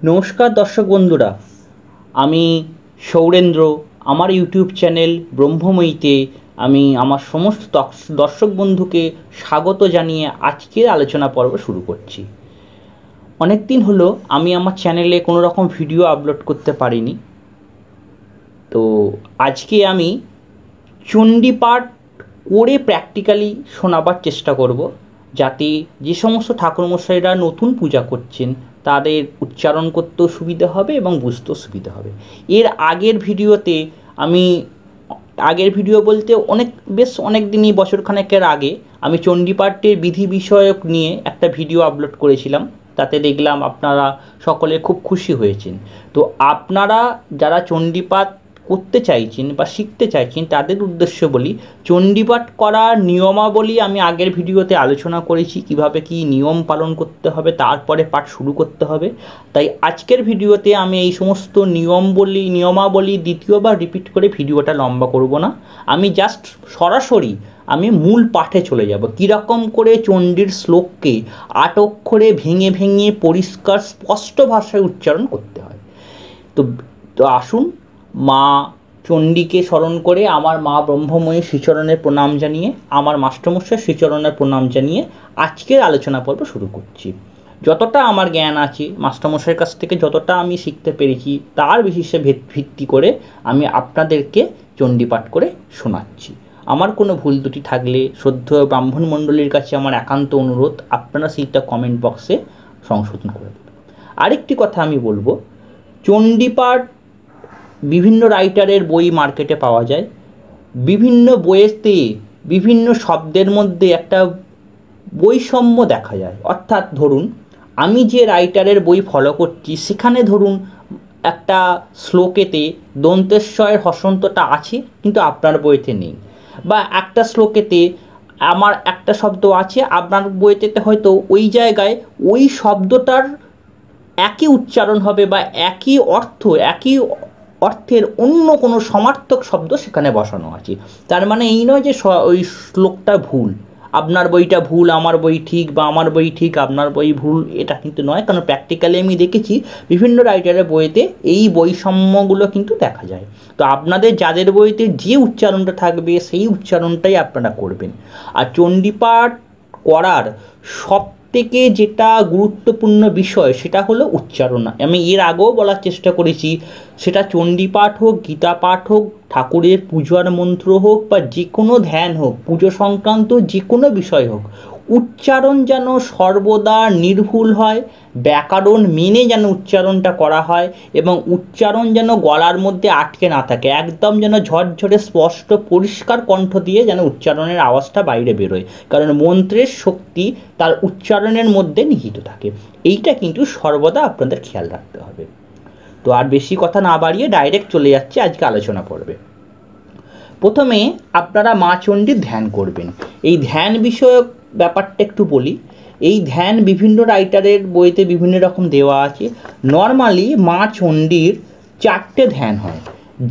নমস্কার দর্শক বন্ধুরা, আমি সৌরেন্দ্র। আমার ইউটিউব চ্যানেল ব্রহ্মময়ীতে আমি আমার সমস্ত দর্শক বন্ধুকে স্বাগত জানিয়ে আজকের আলোচনা পর্ব শুরু করছি। অনেক দিন হলো আমি আমার চ্যানেলে কোনো রকম ভিডিও আপলোড করতে পারিনি, তো আজকে আমি চণ্ডীপাঠ করে প্র্যাকটিক্যালি শোনাবার চেষ্টা করব, যাতে যে সমস্ত ঠাকুরমশাইরা নতুন পূজা করছেন তাদের উচ্চারণ করতেও সুবিধা হবে এবং বুঝতেও সুবিধা হবে। এর আগের ভিডিওতে আগের ভিডিও বলতে অনেক দিনই, বছরখানেকের আগে আমি চণ্ডীপাঠের বিধি বিষয়ক নিয়ে একটা ভিডিও আপলোড করেছিলাম। তাতে দেখলাম আপনারা সকলে খুব খুশি হয়েছেন। তো আপনারা যারা চণ্ডীপাঠ করতে চাইছেন বা শিখতে চাইছেন তাদের উদ্দেশ্য বলি, চণ্ডীপাঠ করার নিয়মাবলী আমি আগের ভিডিওতে আলোচনা করেছি, কিভাবে কি নিয়ম পালন করতে হবে, তারপরে পাঠ শুরু করতে হবে। তাই আজকের ভিডিওতে আমি এই সমস্ত নিয়মাবলী দ্বিতীয়বার রিপিট করে ভিডিওটা লম্বা করব না। আমি জাস্ট সরাসরি মূল পাঠে চলে যাব, কীরকম করে চণ্ডীর শ্লোককে 8 অক্ষরে ভেঙে ভেঙে পরিষ্কার স্পষ্ট ভাষায় উচ্চারণ করতে হয়। তো আসুন, মা চণ্ডীকে স্মরণ করে আমার মা ব্রহ্মময়ী শ্রীচরণের প্রণাম জানিয়ে, আমার মাস্টারমশাই শ্রীচরণের প্রণাম জানিয়ে আজকের আলোচনা পর্ব শুরু করছি। যতটা আমার জ্ঞান আছে মাস্টারমশাইয়ের কাছ থেকে, যতটা আমি শিখতে পেরেছি তার বিশেষে ভিত্তি করে আমি আপনাদেরকে চণ্ডীপাঠ করে শোনাচ্ছি। আমার কোনো ভুল ত্রুটি থাকলে শ্রদ্ধেয় ব্রাহ্মণ মণ্ডলীর কাছে আমার একান্ত অনুরোধ, আপনারা সেইটা কমেন্ট বক্সে সংশোধন করে দেবেন। আরেকটি কথা আমি বলবো, চণ্ডীপাঠ বিভিন্ন রাইটারের বই মার্কেটে পাওয়া যায়। বিভিন্ন বইয়েতে বিভিন্ন শব্দের মধ্যে একটা বৈষম্য দেখা যায়। অর্থাৎ ধরুন, আমি যে রাইটারের বই ফলো করছি সেখানে ধরুন একটা শ্লোকেতে দন্তেশ্বরের হসন্তটা আছে কিন্তু আপনার বইতে নেই, বা একটা শ্লোকেতে আমার একটা শব্দ আছে, আপনার বইতে হয়তো ওই জায়গায় ওই শব্দটার একই উচ্চারণ হবে বা একই অর্থের অন্য কোনো সমার্থক শব্দ সেখানে বসানো আছে। তার মানে এই নয় যে ওই শ্লোকটা ভুল, আপনার বইটা ভুল আমার বই ঠিক, বা আমার বই ঠিক আপনার বই ভুল, এটা কিন্তু নয়। কারণ প্র্যাকটিক্যালি আমি দেখেছি বিভিন্ন রাইটারের বইতে এই বৈষম্যগুলো কিন্তু দেখা যায়। তো আপনাদের যাদের বইতে যে উচ্চারণটা থাকবে সেই উচ্চারণটাই আপনারা করবেন। আর চণ্ডীপাঠ করার সব থেকে যেটা গুরুত্বপূর্ণ বিষয় সেটা হলো উচ্চারণ। আমি এর আগেও বলার চেষ্টা করেছি, সেটা চণ্ডীপাঠ হোক, গীতা পাঠ হোক, ঠাকুরের পূজার মন্ত্র হোক, বা যে কোনো ধ্যান হোক, পুজো সংক্রান্ত যে কোনো বিষয় হোক, উচ্চারণ যেন সর্বদা নির্ভুল হয়, ব্যাকরণ মেনে যেন উচ্চারণটা করা হয়, এবং উচ্চারণ যেন গলার মধ্যে আটকে না থাকে, একদম যেন ঝরঝরে স্পষ্ট পরিষ্কার কণ্ঠ দিয়ে যেন উচ্চারণের আওয়াজটা বাইরে বেরোয়। কারণ মন্ত্রের শক্তি তার উচ্চারণের মধ্যে নিহিত থাকে। এইটা কিন্তু সর্বদা আপনাদের খেয়াল রাখতে হবে। তো আর বেশি কথা না বাড়িয়ে ডাইরেক্ট চলে যাচ্ছে আজকে আলোচনা পর্বে। প্রথমে আপনারা মা চণ্ডীর ধ্যান করবেন। এই ধ্যান বিষয়ক ব্যাপারটা একটু বলি। এই ধ্যান বিভিন্ন রাইটারের বইতে বিভিন্ন রকম দেওয়া আছে। নর্মালি মা চণ্ডীর 4টে ধ্যান হয়।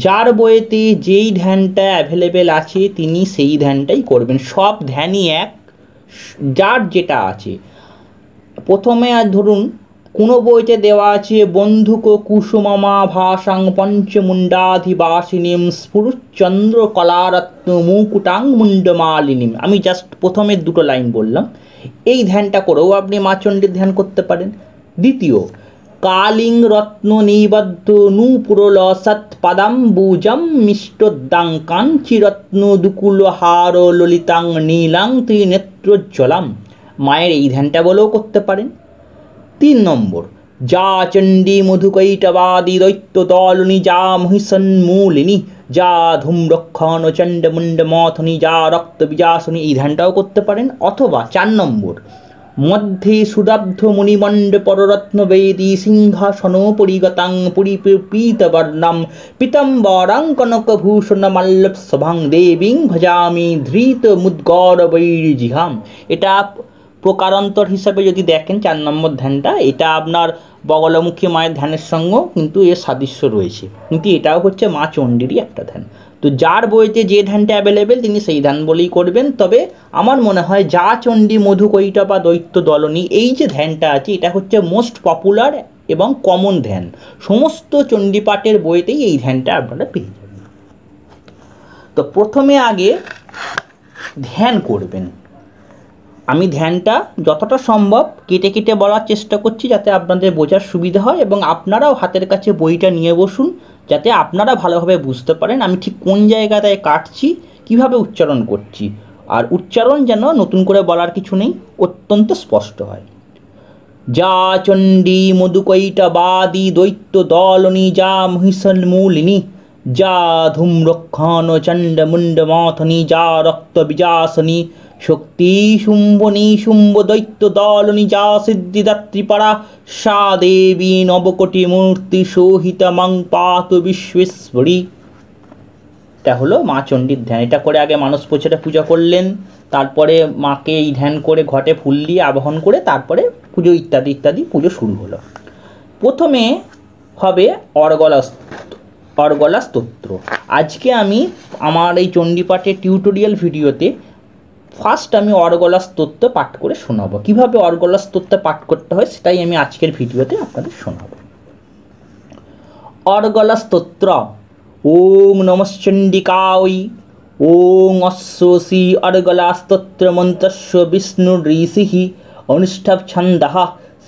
যার বইতে যেই ধ্যানটা অ্যাভেলেবেল আছে তিনি সেই ধ্যানটাই করবেন। সব ধ্যানই এক, যার যেটা আছে। প্রথমে আর ধরুন কোনো বইতে দেওয়া আছে বন্ধুক কুসুমমা ভাসাং পঞ্চমুণ্ডাধিবাসিনীম স্ফুরুচন্দ্র কলারত্ন মুকুটাং মুন্ডমালিনীম। আমি জাস্ট প্রথমের 2টো লাইন বললাম। এই ধ্যানটা করেও আপনি মা চণ্ডীর ধ্যান করতে পারেন। দ্বিতীয়, কালিং রত্ন নিবদ্ধ নূপুরল সৎপদাম্বুজম মিষ্টদাং কাঞ্চিরত্ন দুকুল হার ললিতাং নীলাং ত্রিনেত্রোজ্জ্বলাম। মায়ের এই ধ্যানটা বলেও করতে পারেন। 3 নম্বর, যা চণ্ডী মধুকৈটবাদী দৈত্য দলনি যা মহিষন্মূলিনী যা ধূম্রক্ষণ চণ্ডমুণ্ড মথনি যা রক্ত বিজাসনী, এই ধ্যানটাও করতে পারেন। অথবা 4 নম্বর, মধ্যে সুদব্ধ মুনিমণ্ড পররত্ন বেদী সিংহাসন পরিগতাং পরিপীতবর্ণম পীতম্বরাং কনকভূষণ মাল্লবসভাং দেবীং ভজামি ধৃত মুদ্গর বৈরজিহাম। এটা প্রকারান্তর হিসাবে যদি দেখেন 4 নম্বর ধ্যানটা, এটা আপনার বগলামুখী মায়ের ধ্যানের সঙ্গেও কিন্তু এর সাদৃশ্য রয়েছে, কিন্তু এটাও হচ্ছে মা চণ্ডীরই একটা ধ্যান। তো যার বইতে যে ধ্যানটা অ্যাভেলেবেল তিনি সেই ধ্যান বলেই করবেন। তবে আমার মনে হয় যা চণ্ডী মধুকৈটা বা দৈত্য দলনী, এই যে ধ্যানটা আছে এটা হচ্ছে মোস্ট পপুলার এবং কমন ধ্যান, সমস্ত চণ্ডীপাঠের বইতেই এই ধ্যানটা আপনারা পেয়ে যাবেন। তো প্রথমে আগে ধ্যান করবেন। আমি ধ্যানটা যতটা সম্ভব কেটে কেটে বলার চেষ্টা করছি যাতে আপনাদের বোঝার সুবিধা হয়, এবং আপনারাও হাতের কাছে বইটা নিয়ে বসুন যাতে আপনারা ভালোভাবে বুঝতে পারেন আমি ঠিক কোন জায়গাটায় কাটছি, কিভাবে উচ্চারণ করছি। আর উচ্চারণ যেন নতুন করে বলার কিছু নেই, অত্যন্ত স্পষ্ট হয়। যা চণ্ডী মধুকৈটবাদী দৈত্য দলনী যা মহিষন্মূলিনী যা ধূম্রক্ষণ চণ্ডমুণ্ড মথনী যা রক্ত বিজাসনী শক্তি শুম্ভনী শুম্ভ দৈত্য দলনী যা সিদ্ধিদাত্রীপরা সা দেবী নবকোটি মূর্তি সোহিতা মাং পাতু বিশ্বেশ্বরী। এটা হলো মা চণ্ডীর ধ্যান। এটা করে আগে মানস প্রচারে পূজা করলেন, তারপরে মাকে এই ধ্যান করে ঘটে ফুল দিয়ে আবাহন করে তারপরে পুজো ইত্যাদি ইত্যাদি পুজো শুরু হলো। প্রথমে হবে অর্গলা স্তোত্র। আজকে আমি আমার এই চণ্ডীপাঠের টিউটোরিয়াল ভিডিওতে ফার্স্ট আমি অর্গলা স্তোত্র পাঠ করে শোনাবো। কীভাবে অর্গলা স্তোত্র পাঠ করতে হয় সেটাই আমি আজকের ভিডিওতে আপনাদের শোনাবো। অর্গলা স্তোত্র। ওং নমশ্চণ্ডিকায় ওং অশ্বসি অর্গলা স্তোত্র মন্ত্রস্য বিষ্ণুঋষিঃ অনুষ্ঠব ছন্দঃ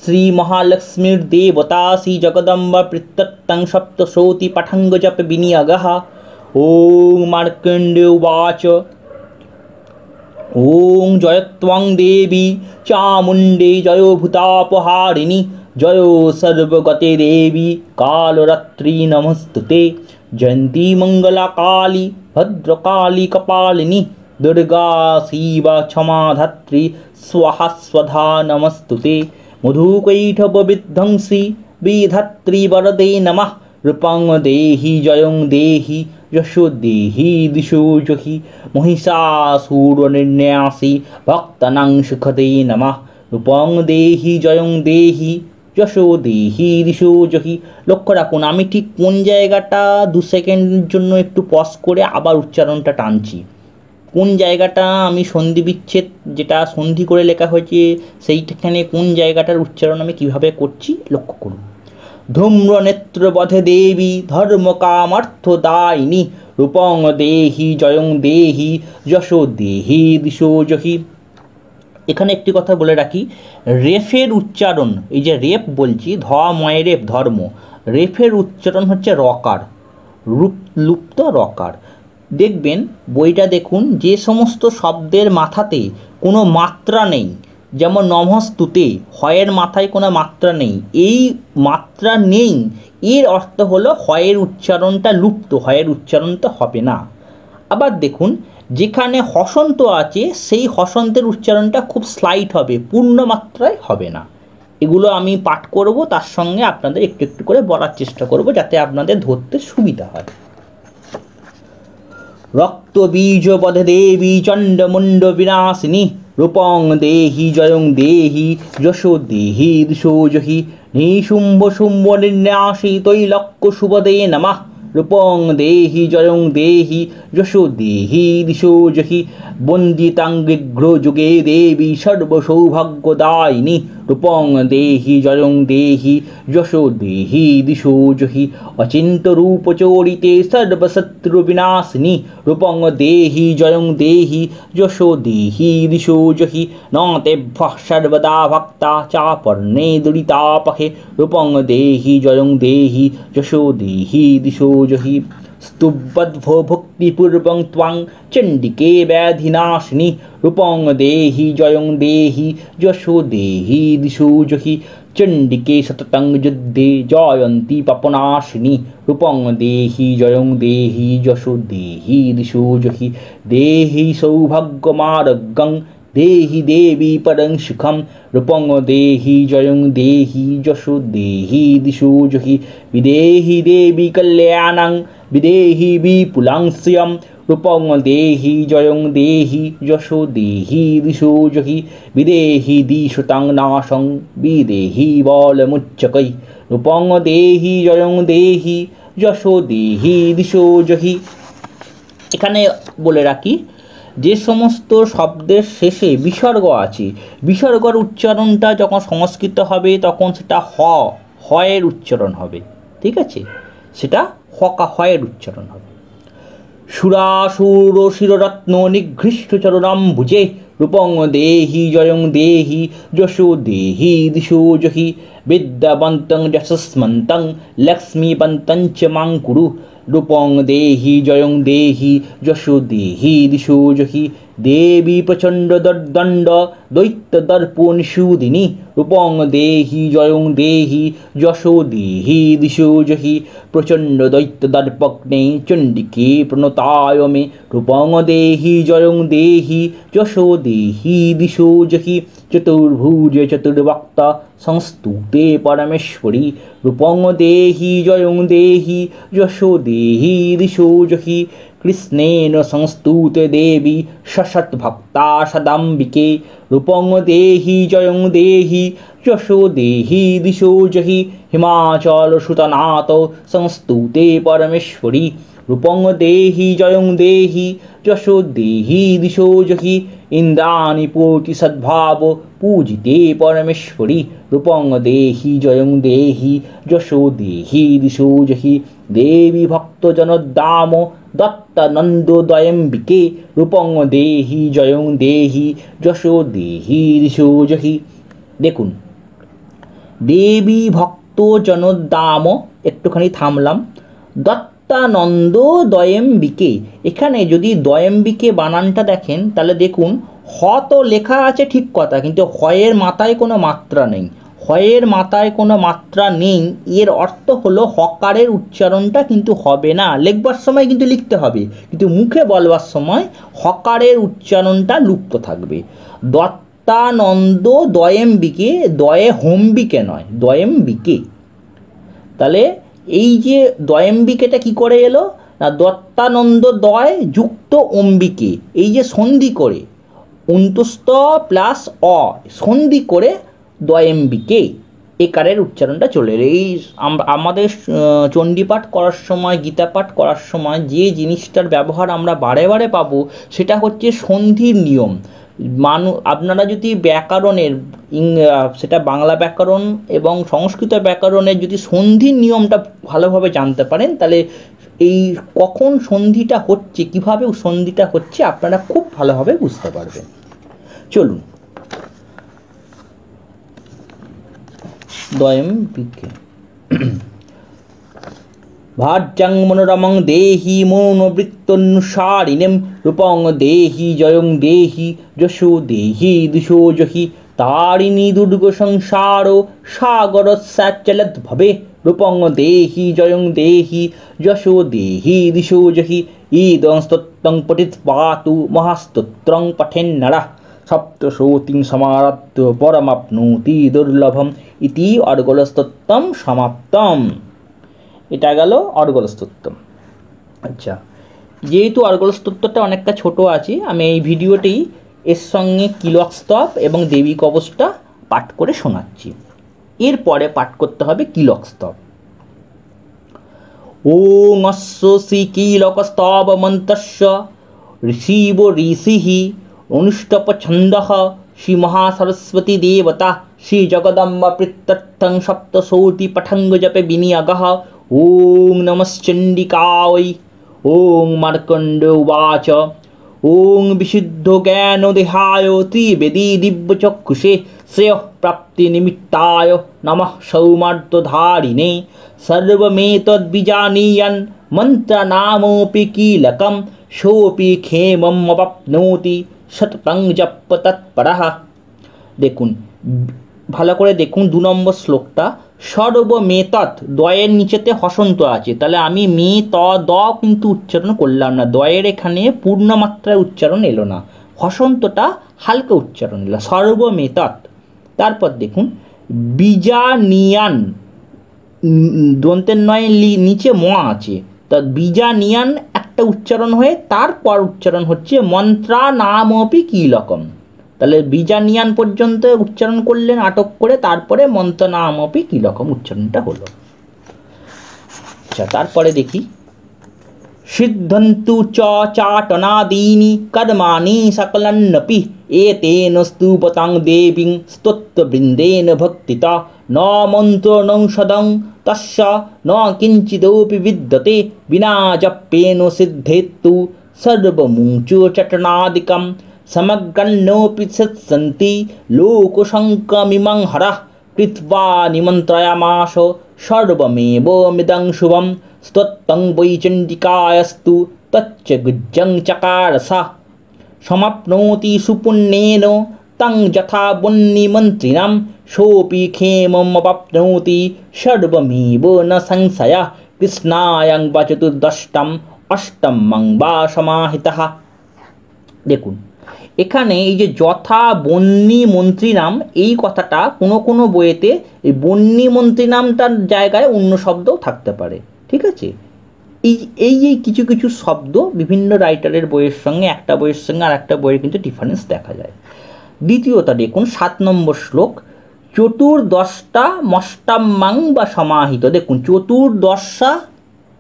শ্রী মহালক্ষ্মীর্দেবতাসি জগদম্বা প্রত্যত্তং সপ্তশোতি পঠঙ্গ জপ বিনিয়োগঃ। ওং মার্কণ্ডেয় উবাচ ওং জয়ত্বং দেবী চামুণ্ডে জয় ভূতাপহারিণী জয় সর্বগতে দেবী কালরাত্রি নমস্তুতে। জয়ন্তী মঙ্গলা কালী ভদ্রকালী কপালিনী দুর্গা শিবা ক্ষমা ধাত্রী স্বাহা স্বধা নমস্তুতে। মধুকৈটভ বিধ্বংসী বিধাত্রী বরদে নমঃ। রূপং দেহি জয়ং দেহি যশো দেহি দিশো জহি মহিষাসুর নির্ন্যাসী ভক্তানাং সুখদে নমঃ। রূপং দেহি জয়ং দেহি যশো দেহি দিশো জহি। লক্ষ্য রাখুন আমি ঠিক কোন জায়গাটা 2 সেকেন্ডের জন্য একটু পজ করে আবার উচ্চারণটা টানছি। কোন জায়গাটা আমি সন্ধি বিচ্ছেদ যেটা সন্ধি করে লেখা হয়েছে সেইখানে কোন জায়গাটার উচ্চারণ আমি কিভাবে করছি লক্ষ্য করুন। ধূম্র নেত্রবধে দেবী ধর্মকামার্থদায়িনী রূপং দেহি জয়ং দেহি যশো দেহি দিশো জহি। এখানে একটি কথা বলে রাখি, রেফের উচ্চারণ, এই যে রেফ বলছি ধময় রেফ ধর্ম, রেফের উচ্চারণ হচ্ছে রকার, লুপ্ত রকার। দেখবেন বইটা দেখুন, যে সমস্ত শব্দের মাথাতে কোনো মাত্রা নেই, যেমন নমস্তুতে হয়ের মাথায় কোনো মাত্রা নেই, এই মাত্রা নেই এর অর্থ হলো হয়ের উচ্চারণটা লুপ্ত, হয়ের উচ্চারণটা হবে না। আবার দেখুন যেখানে হসন্ত আছে সেই হসন্তের উচ্চারণটা খুব স্লাইট হবে, পূর্ণ মাত্রায় হবে না। এগুলো আমি পাঠ করব, তার সঙ্গে আপনাদের একটু একটু করে বলার চেষ্টা করব যাতে আপনাদের ধরতে সুবিধা হয়। রক্ত বীজ বধে দেবী চণ্ডমুণ্ড বিনাশিনী রূপং দেহি জয়ং দেহি যশো দেহি দিশো জহি নিশুম্ভ শুম্ভ নির্ন্যাসী তৈলক্য শুভদে নমঃ। রূপং দেহি জয়ং দেহি যশো দেহি দিশো জহি বন্দিতাঙ্গিঘ্র যুগে দেবী সর্বসৌভাগ্যদায়িনী রূপং দেহি জয়ং দেহি যশো দেহি দিশো জহি অচিন্তরূপচরিতে সর্বশত্রুবিনাশিনী রূপং দেহি জয়ং দেহি যশো দেহি দিশো জহি ন তেভ্যঃ সর্বদা ভক্তা চাপর্ণে দুরিতাপহে রূপং দেহি জয়ং দেহি যশো দেহি দিশো জহি स्तुवद्भो भक्तिपूर्वं त्वां चण्डिके व्याधिनाशिनी रूपं देहि जयं देहि यशो देहि दिशो जहि चण्डिके सततं युद्धे जयन्ती पापनाशिनी रूपं देहि जयं देहि यशो देहि दिशो जहि देहि सौभाग्यमारोग्यं देहि देवी परं सुखं रूपं देहि जयं देहि यशो देहि दिशो जहि विदेहि देवी कल्याणं विदेहि विपुलं श्रियं रूपं देहि जयं देहि यशो देहि दिशो जहि विदेहि दिशुतं नाशं विदेहि बलमुच्चकै रूपं देहि जयं देहि यशो देहि दिशो जहि। এখানে বলে রাখি, যে সমস্ত শব্দের শেষে বিসর্গ আছে, বিসর্গর উচ্চারণটা যখন সংস্কৃত হবে তখন সেটা হ হ হয়ের উচ্চারণ হবে, ঠিক আছে, সেটা হকা হয়ের উচ্চারণ হবে। সুরাসুর শিররত্ন নিঘৃষ্ট চরণাম্বুজে রূপং দেহি জয়ং দেহি যশো দেহি দিশো জহি বিদ্যাবন্তং যশস্মন্তং লক্ষ্মীবন্তং চ মাং কুরু রূপং দেহি জয়ং দেহি যশো দেহি দিশো জহি দেবী প্রচণ্ড দর্দণ্ড দৈত্য দর্পনিষূদিনী রূপং দেহি জয়ং দেহি যশো দেহি দিশো জহি প্রচণ্ড দৈত্য দর্পগ্নে চণ্ডিকে প্রণতায় মে রূপং দেহি জয়ং দেহি যশো দেহি দিশো জহি চতুর্ভুজ চতুর্বক্তা সংস্তুতে পরমেশ্বরী রূপং দেহি জয়ং দেহি যশো দেহি দিশো জহি কৃষ্ণেন সংস্তুতে দেবী সশৎভক্তা সদাম্বিকে রূপং দেহি জয়ং দেহি যশো দেহি দিশো জহি হিমাচল সুতনাথ সংস্তুতে পরমেশ্বরী রূপং দেহি জয়ং দেহি যশো দেহি দিশো জহি ইন্দ্রাণী পোটি সদ্ভাব পূজিতে পরমেশ্বরী রূপং দেহি জয়ং দেহি যশো দেহি দিশো জহি দেবী ভক্তজনদাম দত্তানন্দোদয়ম্বিকে রূপং দেহি জয়ং দেহি যশো দেহি দিশো জহি। দেখুন, দেবী ভক্তজনদাম, একটুখানি থামলাম, দত্তানন্দোদয়ম্বিকে, এখানে যদি দয়ম্বিকে বানানটা দেখেন তাহলে দেখুন হ তো লেখা আছে ঠিক কথা, কিন্তু হয়ের মাথায় কোনো মাত্রা নেই, হয়ের মাথায় কোনো মাত্রা নেই, এর অর্থ হলো হকারের উচ্চারণটা কিন্তু হবে না, লিখবার সময় কিন্তু লিখতে হবে, কিন্তু মুখে বলবার সময় হকারের উচ্চারণটা লুপ্ত থাকবে। দত্তানন্দ দয়েম্বিকে, দয়ে হোম্বিকে নয়, দয়েম্বিকে। তাহলে এই যে দয়েম্বিকেটা কি করে এলো না, দত্তানন্দ দয় যুক্ত অম্বিকে, এই যে সন্ধি করে অন্তস্থ প্লাস অ সন্ধি করে দয়েম্বিকে একারের উচ্চারণটা চলে এলো। এই আমাদের চণ্ডীপাঠ করার সময়, গীতা পাঠ করার সময় যে জিনিসটার ব্যবহার আমরা বারে বারে পাবো সেটা হচ্ছে সন্ধির নিয়ম। আপনারা যদি ব্যাকরণের সেটা বাংলা ব্যাকরণ এবং সংস্কৃত ব্যাকরণের যদি সন্ধির নিয়মটা ভালোভাবে জানতে পারেন, তাহলে এই কখন সন্ধিটা হচ্ছে, কিভাবে সন্ধিটা হচ্ছে আপনারা খুব ভালোভাবে বুঝতে পারবেন। চলুন, দয়ম্বিকে ভাজ্যাং মনোরমং দেহি মনোবৃত্তনুসারিণীম রূপং দেহি জয়ং দেহি যশো দেহি দিশো জহি তারিণী দুর্গ সংসার সাগর সচলত ভবে রূপং দেহি জয়ং দেহি যশো দেহি দিশো জহি ইদং স্তোত্রং পঠিত পাতু মহাস্তোত্রং পঠেন্নরঃ সপ্তশোতিং সমারাধ্য পরমাপ্নোতি দুর্লভম ইতি অর্গলস্তোত্রম সমাপ্তম। এটা গেল অর্গলস্তোত্রম। আচ্ছা, যেহেতু অর্গলস্তোত্রটা অনেকটা ছোট আছে, আমি এই ভিডিওটি এর সঙ্গে কিলকস্তব এবং দেবী কবচটা পাঠ করে শোনাচ্ছি। এরপরে পাঠ করতে হবে কিলকস্তব। ওং অস্য শ্রী কিলকস্তব মন্ত্রস্য ঋষিব ঋষিঃ অনুষ্টপ ছন্দঃ শ্রী মহাসরস্বতী দেবতা শ্রী জগদম্বা প্রত্যর্থং সপ্তশোতি পঠঙ্গ জপে বিনিয়োগঃ। ওং নমশ্চণ্ডিকায়। ওং মার্কণ্ড উবাচ ওং বিশুদ্ধ জ্ঞান দেহায় ত্রিবেদী দিব্যচক্ষুষে শ্রেয়ঃ প্রাপ্তি নিমিত্তায় নমঃ সৌমার্তধারিণে সর্বমেতদ্বিজানীয়न् মন্ত্রনামোऽপি কীলকं সোऽপি ক্ষেমम् অবাপ্নোতি সততং জপ তৎপরঃ। দেখুন, ভালো করে দেখুন 2 নম্বর শ্লোকটা। সর্বমেতৎ, দয়ের নিচেতে হসন্ত আছে, তাহলে আমি মে ত দ কিন্তু উচ্চারণ করলাম না, দয়ের এখানে পূর্ণমাত্রায় উচ্চারণ এলো না, হসন্তটা হালকা উচ্চারণ এলো, সর্বমেতৎ। তারপর দেখুন বীজানিয়ান, দন্তের নয় নিচে ম আছে, তা বীজানিয়ান একটা উচ্চারণ হয়ে তারপর উচ্চারণ হচ্ছে মন্ত্রা নামপি কীলকম, তাহলে বীজানিয়ান পর্যন্ত উচ্চারণ করলেন আটক করে, তারপরে মন্ত্র নামপি কীলকম উচ্চারণটা হলো। আচ্ছা, তারপরে দেখি সিদ্ধন্তু চ চাটনাদীনি কর্মাণি সকলন্নপি এতেন স্তূপতাং দেবীং স্তোত্রবৃন্দেন ভক্তিতা न मन्त्रोऽनौषधं तस्य न किञ्चिदपि विद्यते विना जप्येन सिद्धेत्तु सर्वमुञ्चचटनादिकं समग्रन्नोऽपि सत्सन्ति लोकशङ्कमिमं हरः कृत्वा निमन्त्रयामास सर्वमेवमिदं शुभं स्तोत्रं वै चण्डिकायस्तु तच्च गुज्जं चकार सा समाप्नोति सुपुण्येन तं यथा वह्निमन्त्रिणां सोऽपि क्षेममवाप्नोति सर्वमेव न संशयः कृष्णायं वा चतुर्दष्टम অষ্টমং বা সমাহিতঃ। দেখুন এখানে এই যে যথা বন্যী মন্ত্রী নাম এই কথাটা কোনো কোনো বইয়েতে এই বন্যী মন্ত্রী নামটার জায়গায় অন্য শব্দও থাকতে পারে, ঠিক আছে। এই কিছু কিছু শব্দ বিভিন্ন রাইটারের বইয়ের সঙ্গে একটা বইয়ের সঙ্গে আর একটা বইয়ের কিন্তু ডিফারেন্স দেখা যায়। দ্বিতীয়টা দেখুন 7 নম্বর শ্লোক, চতুর্দশটা মষ্টাম্মাং বা সমাহিত। দেখুন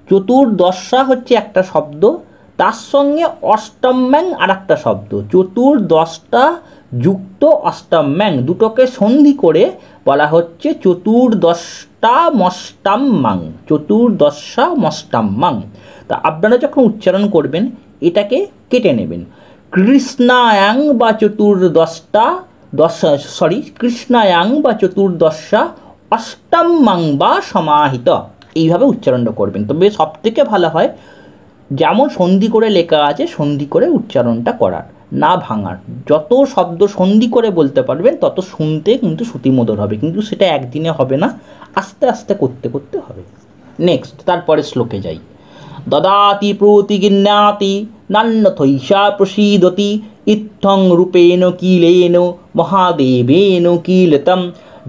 চতুর্দশা হচ্ছে একটা শব্দ, তার সঙ্গে অষ্টম্যাং আর একটা শব্দ, চতুর্দশটা যুক্ত অষ্টম্যাং দুটোকে সন্ধি করে বলা হচ্ছে চতুর্দশটা মষ্টাম্মাং। তা আপনারা যখন উচ্চারণ করবেন এটাকে কেটে নেবেন, কৃষ্ণায়াং বা চতুর্দশা অষ্টম্মাং বা সমাহিত, এইভাবে উচ্চারণটা করবেন। তবে সব থেকে ভালো হয় যেমন সন্ধি করে লেখা আছে সন্ধি করে উচ্চারণটা করার, না ভাঙার। যত শব্দ সন্ধি করে বলতে পারবেন তত শুনতে কিন্তু শ্রুতিমধুর হবে, কিন্তু সেটা একদিনে হবে না, আস্তে আস্তে করতে করতে হবে। নেক্সট তারপরে শ্লোকে যাই। দদাতি প্রতিগিন্নাতি নান্যথৈষা প্রসীদতি ইত্থং রূপেণ কিলেন মহাদেবেন কিলতম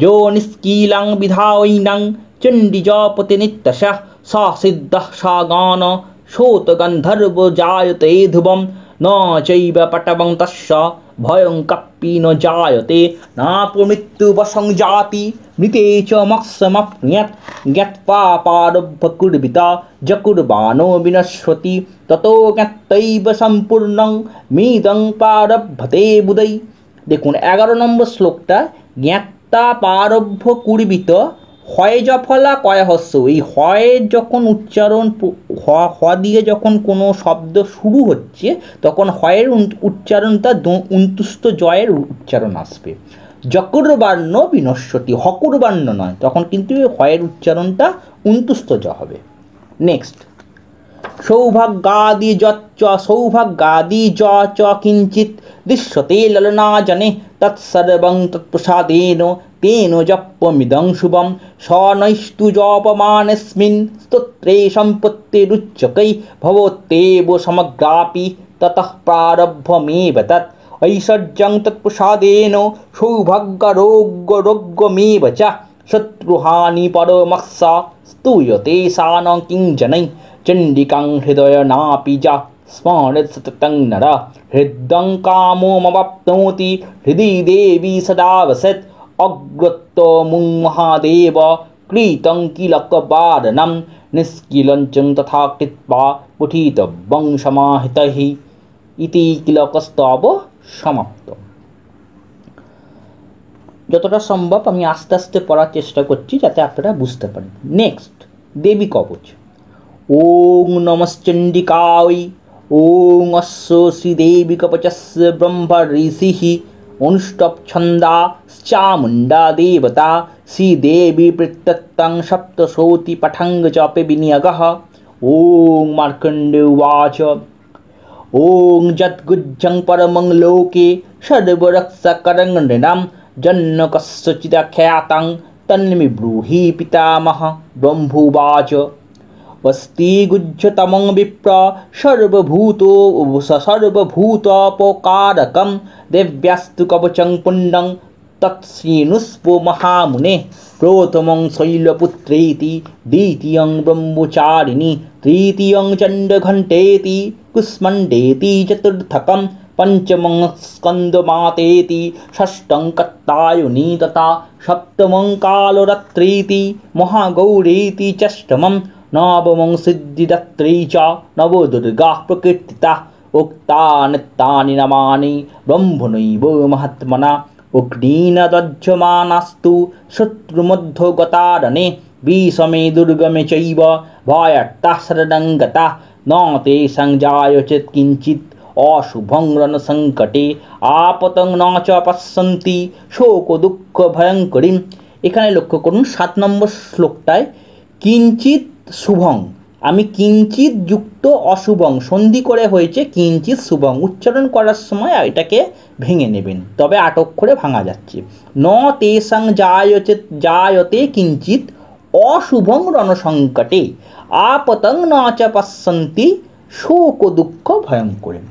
যো নিষ্কিলাং বিধায়িনাং চণ্ডীজপতি নিত্যশः सा सिद्धः सा गान शोतगन्धर्व जायते ध्रुवं न चैव पटवं तस्य भयं कप्पि न जायते नापमृत्युवशं जाति मृते च मत्समप्नुयात् ज्ञात्वा पारब्धकुर्विता जकुर्बाणो विनश्यति ततो ज्ञात्यैव सम्पूर्णं मिदं पारभ्यते बुधै। দেখুন 11 নম্বর শ্লোকটা, জ্ঞাত্তা পারভ্য কুর্বিত হয় জফলা কয় হস্য। এই হয়ের যখন উচ্চারণ হ দিয়ে যখন কোনো শব্দ শুরু হচ্ছে তখন হয়ের উচ্চারণটা উন্তুষ্ট জয়ের উচ্চারণ আসবে। যকুর্বাণ্য বিনশ্যতি, হকুর্বাণ্য নয়, তখন কিন্তু হয়ের উচ্চারণটা উন্তুষ্ট জ হবে। নেক্সট সৌভাগ্যাদি য চ কিঞ্চিৎ দৃশ্যতে ললনা জনে তৎসর্বং তৎপ্রসাদেন তেন জপ্যমিদং শুভম স্বনৈস্তু জপমানস্মিন স্তোত্রে সম্পত্তিরুচ্যकै ভবত্যেব সমগ্রাপি ততঃ প্রারব্ধমেব তৎ ঐশ্বর্যং তৎপ্রসাদেন সৌভাগ্যরোগ্যমেব চ শত্রুহানি পরমক্ষ স্তূয়তে সান কিঞ্জनै চণ্ডিকাং হৃদয়নাপি যা স্মরেৎ সতतं নরः হৃদং কামোমवाप्नोति হৃদি দেবী সদা বসেৎ অগ্রত্বমুং মহাদেব কৃतं কিলকবাদनं নিষ্কিলঞ্চং তথা কৃত্বা পঠিতব্যং সমাহিতৈঃ ইতি কিলকস্তব সমাপ্ত। যতটা সম্ভব আমি আস্তে আস্তে পড়ার চেষ্টা করছি যাতে আপনারা বুঝতে পারেন। নেক্সট দেবী কবচ। ওং নমশ্চণ্ডিকায় ওং অস্য শ্রীদেবী কবচস্য ব্রহ্ম ঋষিঃ অনুষ্টপ ছন্দা চামুণ্ডা দেবতা শ্রীদেবী প্রত্যত্তং সপ্তশোতি পঠঙ্গ জপে বিনিয়োগঃ। ওং মার্কণ্ডেয় উবাচ ওং যদ্গুজ্জং পরমং লোকে সর্বরক্ষকরং নৃণাং জন্মকস্যচিদাখ্যাতং তন্মে ব্রূহি পিতামহ। ব্রহ্মোবাচ वस्ति गुज्जतमं विप्र सर्वभूतोपकारकं देव्यास्तु कवचं पुण्यं तत्श्रीनुष्पो महामुने। प्रथमं शैलपुत्रेति द्वितीयं ब्रह्मचारिणी तृतीयं चण्डघण्टेति कुष्मण्डेति चतुर्थकं पंचमं स्कन्दमातेति षष्ठं कत्तायुनी तथा सप्तमं कालरात्रीति महागौरीति षष्ठमं नवमं सिद्धिदात्री च नवदुर्गा प्रकीर्तिता। उक्तानि तानि नामानि ब्रह्मणैव महात्मना अग्निना दज्यमानास्तु शत्रुमध्यगतारणे विषमे दुर्गमे चैव भयट्टाः शरणं गताः न तेषां जायेत किञ्चित् अशुभं रणसङ्कटे आपतं न च पश्यन्ति শোক দুঃখ ভয়ঙ্করীম। এখানে লক্ষ্য করুন 7 নম্বর শ্লোকটায় কিঞ্চিত শুভং, আমি কিঞ্চিত যুক্ত অশুভং সন্ধি করে হয়েছে কিঞ্চিত শুভং, উচ্চারণ করার সময় এটাকে ভেঙে নেবেন, তবে 8 অক্ষরে ভাঙা যাচ্ছে। ন তেষাং জায়তে কিঞ্চিত অশুভং রণসংকটে আপতং ন চ পশ্যন্তি শোক দুঃখ ভয়ঙ্করীম,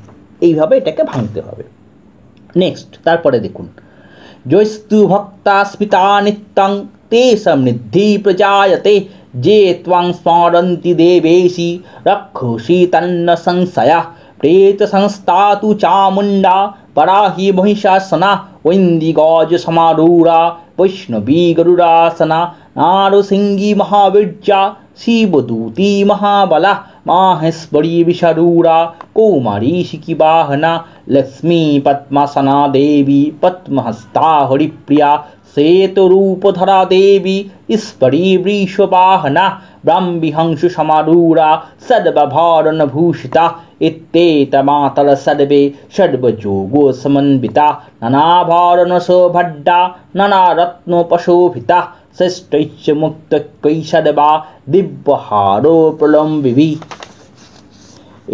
এইভাবে এটাকে ভাঙতে হবে। নেক্সট, তারপরে দেখুন, জৈস্তু ভক্তা স্মিতা নিত্যং তেষাং নিদ্ধি প্রজায়তে যে ত্বং স্মরন্তি দেবেশি রক্ষসি তন্ন সংশয়া প্রেত সংস্থা তু চামুণ্ডা পরাহি মহিষাসনা ঐন্দিগজ সমারূঢ়া বৈষ্ণবী গরুরাসনা নারসিংহী মহাবীর্যা শিবদূতি মহাবলা माहेश्वरी विषरूरा कौमारी शिखिवाहना लक्ष्मी पद्मासना देवी पद्महस्ता हरिप्रिया श्वेतरूपधरा देवी ईश्वरी वृषवाहना ब्रह्मविहंसु समारूढा सर्वभरणभूषिता इत्येतमातर सर्वे सर्वयोगो समन्विता नानाभरणशोभड्डा नानारत्नोपशोभिता श्रेष्ठैश्च मुक्तैः दिव्यहारो प्रलम्बिभिः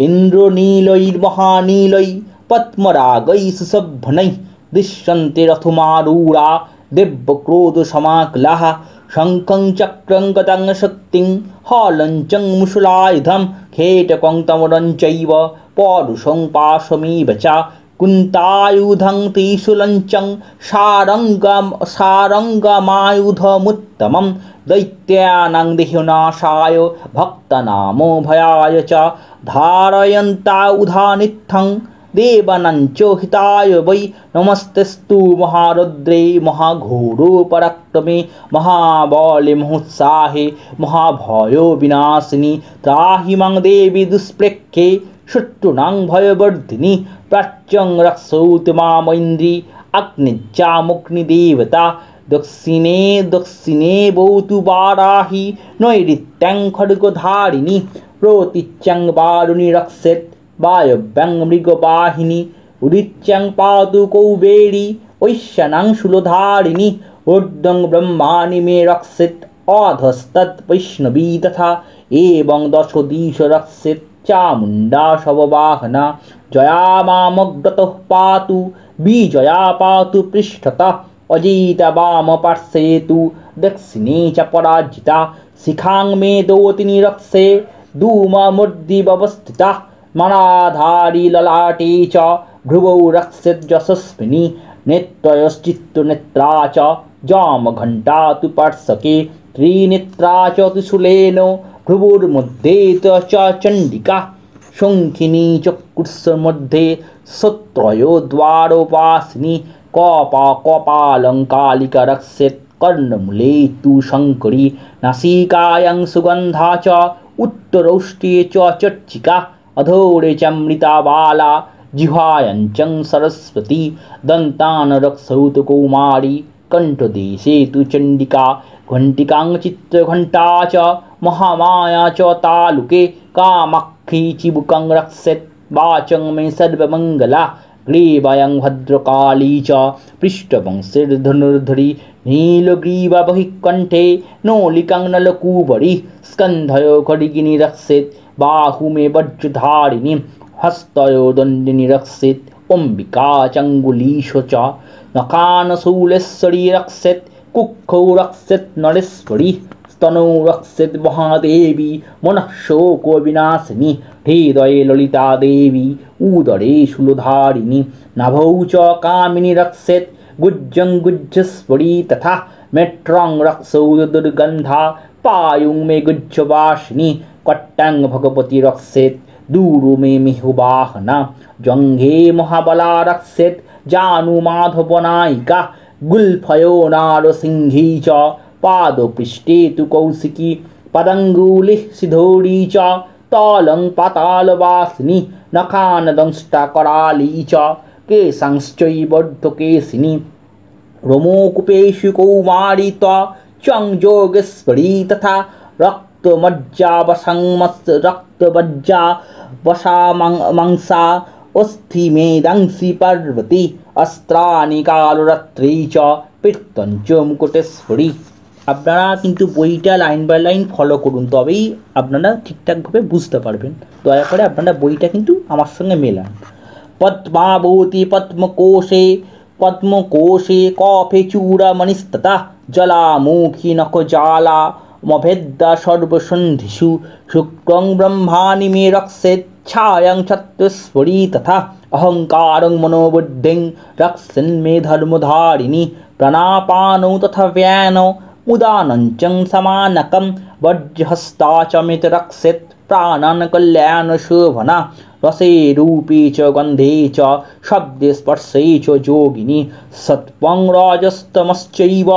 इन्द्रनीलैर्महानीलैः पद्मरागैः सुशोभनैः दृश्यन्ते रथमारूढा दिव्यक्रोधसमाकुलाः शङ्खं चक्रं गदां शक्तिं हलं च मुशलायुधं खेटकं तमरं चैव परुषं पाशमेव च कुन्तायुधं त्रिशूलं च सारङ्गमायुधमुत्तमं दैत्यानां देहनाशाय भक्तानां भयाय च धारयन्तायुधानित्थं देवानां च हिताय वै नमस्तेस्तु महारुद्रे महाघोरो पराक्रमे महाबले महोत्साहे महाभयो विनाशिनी त्राहि मां देवी दुष्प्रेक्षे शत्रूणां भयवर्धिनी प्राच्यं रक्षोतु मामैन्द्री अग्निज्जामुग्निदेवता दक्षिणे दक्षिणे भवतु वाराहि नैऋत्यां खड्गधारिणी प्रोतिच्यां वारुणी रक्षेत् वायव्यां मृगवाहिनी उदिच्यां पातु कौबेरी वैश्यानां शूलधारिणी ऊर्ध्वं ब्रह्माणि मे रक्षेत् अधस्तत् वैष्णवी तथा एवं दशदिश रक्षेत् चामुण्डा शववाहना जया मामग्रतः पातु विजया पातु पृष्ठतः अजिता वामपार्श्वे तु दक्षिणे च पराजिता शिखां मे दोतिनी रक्षे धूममूर्ध्निवस्थिता मनाधारी ललाटे च भ्रुवौ रक्षेत् यशस्विनी नेत्रयश्चित्तनेत्रा च जामघण्टा तु पार्श्वके त्रिनेत्रा च त्रिशूलेन भ्रुवुर्मध्ये च चण्डिका शङ्खिनी चक्षुर्मध्ये सत्रयो द्वारोपासिनी कपालङ्कालिका रक्षेत् कर्णमूले तु शङ्करी नासिकायां सुगन्धा च उत्तरौष्टे च चर्चिका अधोरे चामृताबाला जिह्वायां च सरस्वती दन्तान् रक्षौतु कौमारी कण्ठदेशे तु चण्डिका घण्टिकां चित्रघण्टा च महामाया च तालुके कामाक्षी चिबुकं रक्षेत् वाचं मे सर्वमङ्गला ग्रीवायां भद्रकाली च पृष्ठवंशीर्धनुर्धरी नीलग्रीवा बहिःकण्ठे नौलिकां नलकूबरी स्कन्धयो खड्गिनी रक्षेत् बाहु मे वज्रधारिणी हस्तयो दण्डिनी रक्षेत् अम्बिका चाङ्गुलीषु च नखानशूलेश्वरी रक्षेत् कुक्षौ रक्षेत् नरेश्वरी स्तनौ रक्षेत् महादेवी मनः शोको विनाशिनी हृदये ललिता देवी उदरे शूलधारिणी नाभौ च कामिनी रक्षेत् गुज्जं गुज्जेश्वरी तथा मेट्रं रक्षौ दुर्गन्धा पायुं मे गुज्जवासिनी कट्टां भगवती रक्षेत् दूरो मे मिहुवाहना जङ्घे महाबला रक्षेत् जानुमाधवनायिका गुल्फयो नारसिंही च पादपृष्ठे तु कौशिकी पदङ्गुलिः सिधौरी च तालं पातालवासिनी नखानदंष्टा कराली च केशांश्चैवर्धकेशिनी रोमोकुपेषु कौमारी चंजोगेश्वरी तथा रक्तमज्जा वसा मंसा अस्थि मेदांसी पार्वती अस्त्राणि कालरात्रि च पीर्तञ्च मुकुटेश्वरी। আপনারা কিন্তু বইটা লাইন বাই লাইন ফলো করুন, তবেই আপনারা ঠিকঠাকভাবে বুঝতে পারবেন। দয়া করে আপনারা বইটা কিন্তু আমার সঙ্গে মেলান। পদ্মাবতী পদ্মকোশে কফে চূড়ামণিস্ততা জলামুখী নখজালা মভেদ্যা সর্বসন্ধিষু শুক্রং ব্রহ্মাণি মে রক্ষেৎ ছায়াং সত্যেশ্বরী তথা अहंकारं मनोबुद्धिं रक्षन्मे धर्मधारिणी प्राणापानौ तथा व्यानौ उदानञ्चं समानकं वज्रहस्ता च मित रक्षेत् प्राणान् कल्याणशोभना रसे रूपे च गन्धे च शब्दे स्पर्शे च योगिनी सत्त्वं रजस्तमश्चैव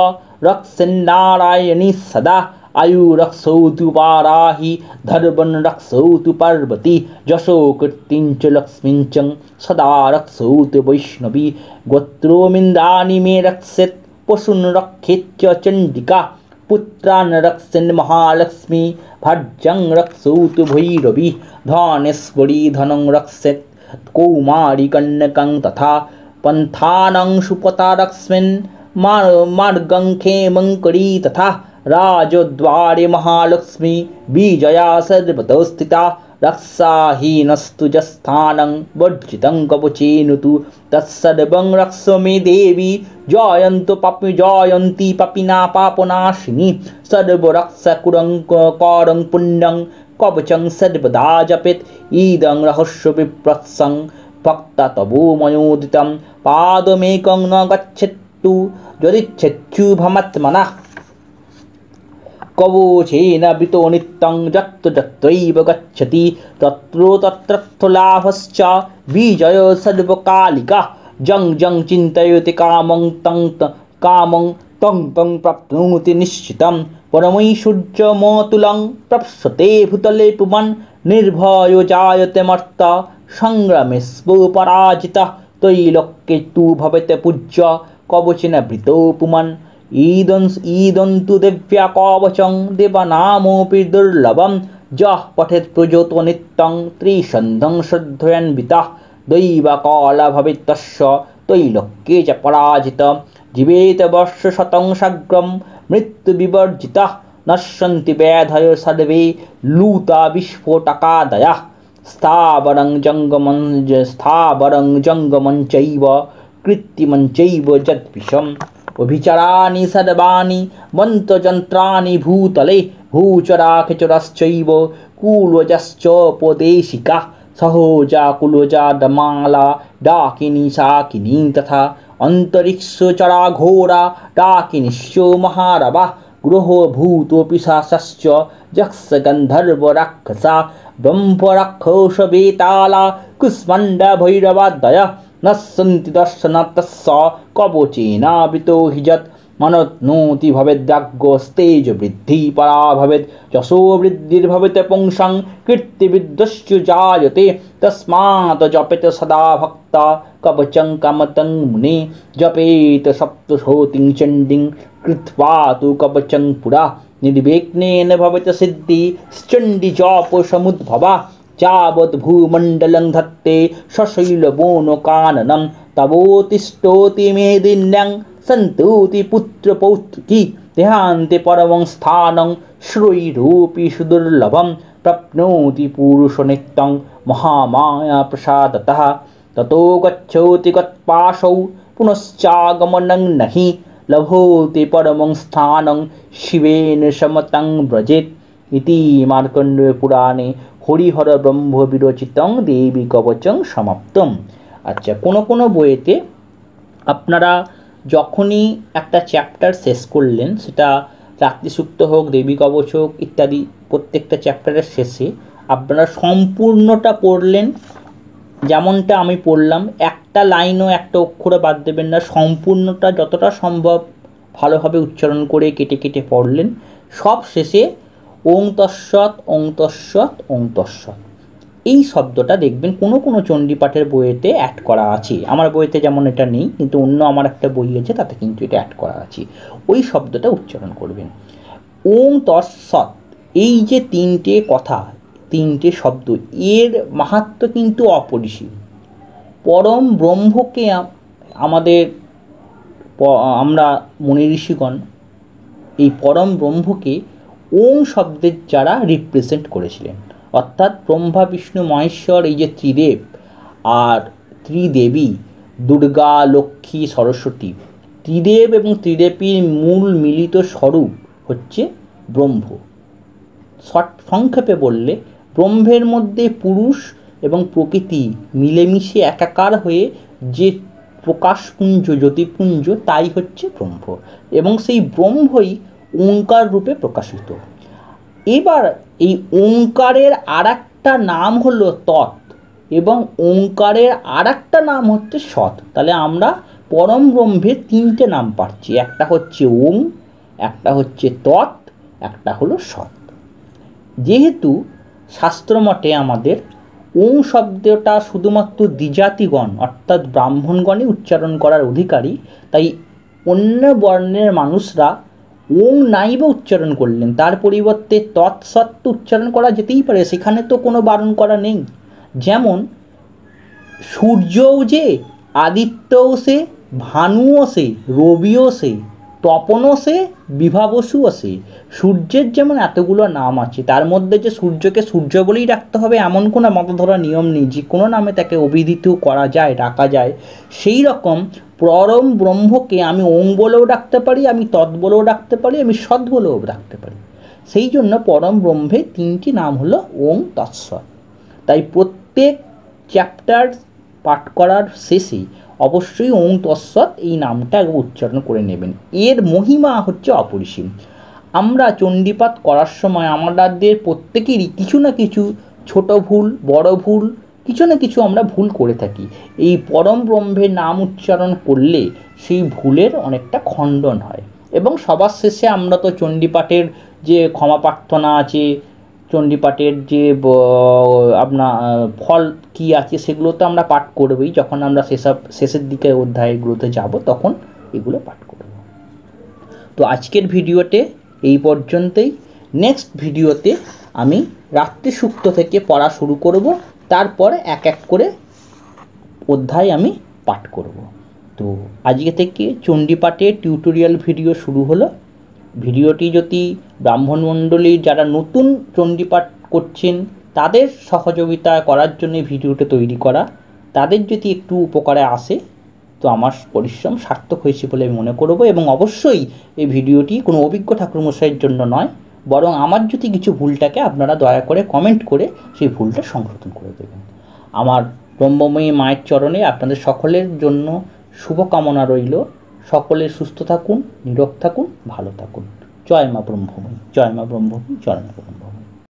रक्षन्नारायणी सदा आयुरक्षौतु वाराहि धर्मं रक्षौतु पार्वती यशो कीर्तिं च लक्ष्मीं च सदा रक्षौतु वैष्णवी गोत्रोमिन्द्राणि मे रक्षेत् पशून् रक्षेत् च चण्डिका पुत्रान् रक्षन् महालक्ष्मी भार्यं रक्षौतु भैरवी धनेश्वरी धनं रक्षेत् कौमारी कन्यकं तथा पन्थानं सुपता रक्ष्मिन् मार्गं क्षेमङ्करी तथा राजद्वारे महालक्ष्मी विजया सर्वतो स्थिता रक्षाहीनस्तु जस्थानं वर्जितं कवचेनुतु तत्सर्वं रक्ष मे देवी जयन्ती पपिना पापनाशिनी सर्वरक्षकुरं पुण्यं कवचं सर्वदा जपेत् इदं रहस्यविप्रत्सं भक्ता तवो मयोदितं पादमेकं न गच्छेत्तु यदिच्छेच्छुभमात्मनः कवचेन वृतो नित्यं यत्र यत्रैव गच्छति तत्र लाभश्च विजय सर्वकालिका जं जं चिन्तयति कामं तं प्राप्नोति निश्चितं परमैश्वर्यमतुलं प्रप्स्यते भूतले पुमान् निर्भयो जायते मर्त्य संग्रामे स्वपराजितः त्रैलोक्ये तु भवेत् पूज्य कवचेन वृतो पुमान् ईदन्तु दिव्या कवचं देवानामपि दुर्लभं यः पठेत् प्रजोतो नित्यं त्रिसन्धं श्रद्धयान्वितः दैवकाला भवेत् तस्य त्रैलोक्ये च पराजितः जीवेत वर्षशतं साग्रं मृत्युविवर्जितः नश्यन्ति व्याधयो सर्वे लूता विस्फोटकादयः स्थावरं जङ्गमं चैव कृत्रिमं चैव यद्विषम् अभिचराणि सर्वाणि मन्त्रयन्त्राणि भूतले भूचराखचरश्चैव कुलजश्चोपदेशिका सहोजा कुलजा दमाला डाकिनी शाकिनी तथा अन्तरिक्षचराघोरा डाकिनीश्चो महारवा ग्रहोभूतोऽपिशाचश्च यक्षगन्धर्वराक्षसा ब्रह्मराक्षसवेताला कुष्माण्डा भैरवादयः न सन्ति दर्शनात् तस्य कवचेनावृतो हि यत् मनोत्नोति भवेद्राज्ञस्तेजवृद्धिः परा भवेत् यशो वृद्धिर्भवेत् पुंसां कीर्तिवृद्धिश्च जायते तस्मात् जपेत् सदा भक्ता कवचं कामतं मुने जपेत् सप्तशोतिं चण्डीं कृत्वा तु कवचं पुरा निर्विघ्नेन भवेत् सिद्धिश्चण्डीजपसमुद्भवा यावद् भूमण्डलं धत्ते सशैलवोनकाननं तवोत्तिष्ठति मेदिन्यां सन्तोति पुत्रपौत्रिकी देहान्ते परमं स्थानं श्रीरूपी सुदुर्लभं प्राप्नोति पुरुषनित्यं महामायाप्रसादतः ततो गच्छति गत्पाशौ पुनश्चागमनं नहि लभोति परमं स्थानं शिवेन समतं व्रजेत् इति मार्कण्डेयपुराणे হরিহর ব্রহ্ম বিরচিতং দেবী কবচং সমাপ্তম। আচ্ছা, কোনো বইতে আপনারা যখনই একটা চ্যাপ্টার শেষ করলেন, সেটা রাত্রিসূক্ত হোক, দেবী কবচ হোক ইত্যাদি, প্রত্যেকটা চ্যাপ্টারের শেষে আপনারা সম্পূর্ণটা পড়লেন। যেমনটা আমি পড়লাম, একটা লাইনও একটা অক্ষরও বাদ দেবেন না, সম্পূর্ণটা যতটা সম্ভব ভালোভাবে উচ্চারণ করে কেটে কেটে পড়লেন। সব শেষে ওং তৎসৎ ওং তৎসৎ ওং তৎসৎ এই শব্দটা দেখবেন কোনো কোনো চণ্ডীপাঠের বইয়েতে অ্যাড করা আছে, আমার বইতে যেমন এটা নেই, কিন্তু অন্য আমার একটা বই আছে তাতে কিন্তু এটা অ্যাড করা আছে। ওই শব্দটা উচ্চারণ করবেন। ওং তৎসৎ, এই যে তিনটে কথা, তিনটে শব্দ, এর মাহাত্ম্য কিন্তু অপরিসীম। পরম ব্রহ্মকে আমাদের আমরা মুনি ঋষিগণ এই পরম ব্রহ্মকে ওং শব্দের দ্বারা রিপ্রেজেন্ট করেছিলেন। অর্থাৎ ব্রহ্মা বিষ্ণু মহেশ্বর, এই যে ত্রিদেব আর ত্রিদেবী দুর্গা লক্ষ্মী সরস্বতী, ত্রিদেব এবং ত্রিদেবীর মূল মিলিত স্বরূপ হচ্ছে ব্রহ্ম। সংক্ষেপে বললে ব্রহ্মের মধ্যে পুরুষ এবং প্রকৃতি মিলেমিশে একাকার হয়ে যে প্রকাশপুঞ্জ জ্যোতিপুঞ্জ, তাই হচ্ছে ব্রহ্ম, এবং সেই ব্রহ্মই ওঙ্কার রূপে প্রকাশিত। এবার এই ওঙ্কারের আর একটা নাম হলো তৎ, এবং ওঙ্কারের আর একটা নাম হচ্ছে সৎ। তাহলে আমরা পরম ব্রহ্মের তিনটে নাম পাচ্ছি, একটা হচ্ছে ওং, একটা হচ্ছে তৎ, একটা হলো সৎ। যেহেতু শাস্ত্রমতে আমাদের ওং শব্দটা শুধুমাত্র দ্বিজাতিগণ অর্থাৎ ব্রাহ্মণগণই উচ্চারণ করার অধিকারী, তাই অন্য বর্ণের মানুষরা ওং নাইবা উচ্চারণ করলেন, তার পরিবর্তে তৎসত্ত্ব উচ্চারণ করা যেতেই পারে, সেখানে তো কোনো বারণ করা নেই। যেমন সূর্যও যে, আদিত্যও সে, ভানুও সে, রবিও সে, তপনও সে, বিভাবসুও সে। সূর্যের যেমন এতগুলো নাম আছে, তার মধ্যে যে সূর্যকে সূর্য বলেই রাখতে হবে এমন কোনো মতধরা নিয়ম নেই, যে কোনো নামে তাকে অভিহিত করা যায়, ডাকা যায়। সেই রকম পরম ব্রহ্মকে আমি ওং বলেও ডাকতে পারি, আমি তৎ বলেও ডাকতে পারি, আমি সৎ বলেও ডাকতে পারি। সেই জন্য পরম ব্রহ্মের তিনটি নাম হলো ওং তৎসৎ। তাই প্রত্যেক চ্যাপ্টার পাঠ করার শেষে অবশ্যই ওং তৎসৎ এই নামটা উচ্চারণ করে নেবেন। এর মহিমা হচ্ছে অপরিসীম। আমরা চণ্ডীপাঠ করার সময় আমাদের প্রত্যেকেরই কিছু না কিছু ছোট ভুল, বড় ভুল, কিছু না কিছু আমরা ভুল করে থাকি। এই পরম ব্রহ্মের নাম উচ্চারণ করলে সেই ভুলের অনেকটা খণ্ডন হয়। এবং সবার শেষে আমরা তো চণ্ডীপাঠের যে ক্ষমা প্রার্থনা আছে, চণ্ডীপাঠের যে আপনার ফল কি আছে, সেগুলো তো আমরা পাঠ করবই। যখন আমরা শেষের দিকে অধ্যায়গুলোতে যাব তখন এগুলো পাঠ করব। তো আজকের ভিডিওতে এই পর্যন্তই। নেক্সট ভিডিওতে আমি রাত্রি সূক্ত থেকে পড়া শুরু করব, তারপর এক এক করে অধ্যায় আমি পাঠ করব। তো আজকে থেকে চণ্ডীপাঠের টিউটোরিয়াল ভিডিও শুরু হলো। ভিডিওটি যদি ব্রাহ্মণ মণ্ডলীর যারা নতুন চণ্ডীপাঠ করছেন তাদের সহযোগিতা করার জন্য ভিডিওটা তৈরি করা, তাদের যদি একটু উপকারে আসে তো আমার পরিশ্রম সার্থক হয়েছে বলে আমি মনে করব। এবং অবশ্যই এই ভিডিওটি কোনো অভিজ্ঞ ঠাকুরমশাইয়ের জন্য নয়, বরং আমার যদি কিছু ভুল থাকে আপনারা দয়া করে কমেন্ট করে সেই ভুলটা সংশোধন করে দেবেন। আমার ব্রহ্মময়ী মায়ের চরণে আপনাদের সকলের জন্য শুভকামনা রইল। সকলে সুস্থ থাকুন, নীরোগ থাকুন, ভালো থাকুন। জয় মা ব্রহ্মময়ী, জয় মা ব্রহ্মময়ী, জয় মা ব্রহ্মময়ী।